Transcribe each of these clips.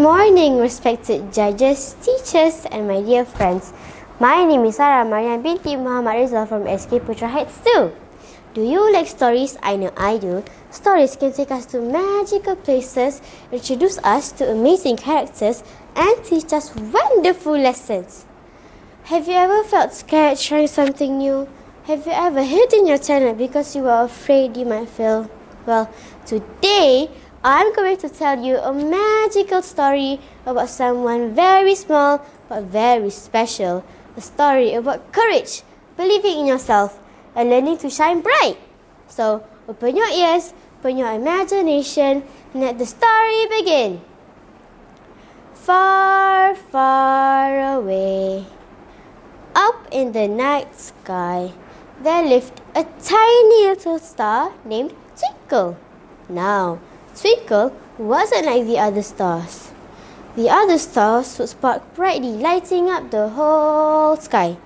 morning, respected judges, teachers, and my dear friends. My name is Sara Maryam BINTI RIZAL from SK Putra Heights 2. Do you like stories? I know I do. Stories can take us to magical places, introduce us to amazing characters, and teach us wonderful lessons. Have you ever felt scared trying something new? Have you ever hidden your talent because you were afraid you might fail? Well, today I'm going to tell you a magical story about someone very small but very special. A story about courage, believing in yourself, and learning to shine bright. So, open your ears, open your imagination, and let the story begin. Far, far away, up in the night sky, there lived a tiny little star named Twinkle. Now, Twinkle wasn't like the other stars. The other stars would spark brightly, lighting up the whole sky.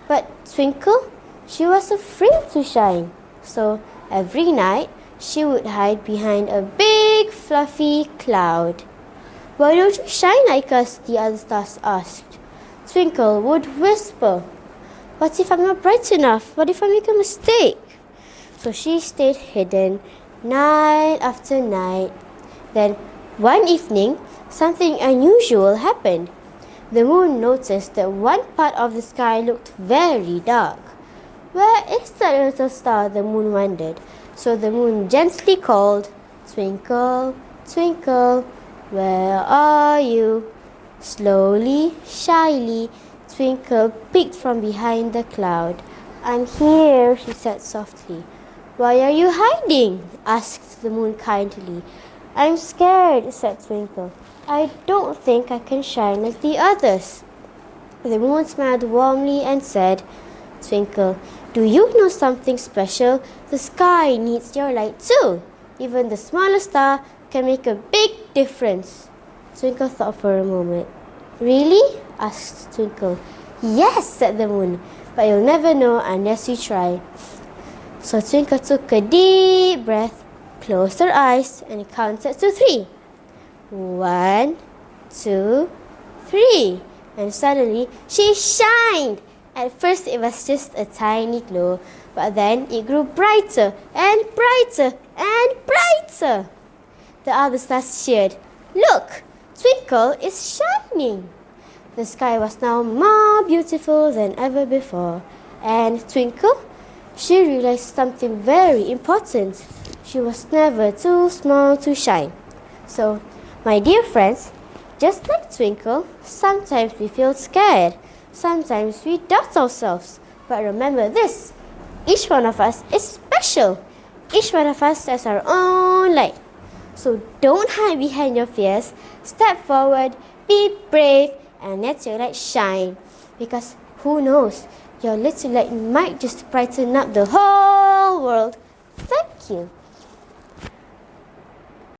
But Twinkle, she was afraid to shine. So every night, she would hide behind a big fluffy cloud. "Why don't you shine like us?" the other stars asked. Twinkle would whisper, "What if I'm not bright enough? What if I make a mistake?" So she stayed hidden night after night. Then one evening, something unusual happened. The moon noticed that one part of the sky looked very dark. "Where is that little star?" the moon wondered. So the moon gently called, "Twinkle, twinkle, where are you?" Slowly, shyly, Twinkle peeked from behind the cloud. "I'm here," she said softly. "Why are you hiding?" asked the moon kindly. "I'm scared," said Twinkle. "I don't think I can shine like the others." The moon smiled warmly and said, "Twinkle, do you know something special? The sky needs your light too. Even the smallest star can make a big difference." Twinkle thought for a moment. "Really?" asked Twinkle. "Yes," said the moon, "but you'll never know unless you try." So Twinkle took a deep breath, closed her eyes, and counted to 3. 1, 2, 3. And suddenly, she shined! At first, it was just a tiny glow, but then it grew brighter and brighter and brighter. The other stars cheered. "Look! Twinkle is shining!" The sky was now more beautiful than ever before. And Twinkle? She realized something very important. She was never too small to shine. So, my dear friends, just like Twinkle, sometimes we feel scared. Sometimes we doubt ourselves. But remember this, each one of us is special. Each one of us has our own light. So don't hide behind your fears. Step forward, be brave, and let your light shine. Because who knows, your little light might just brighten up the whole world. Thank you.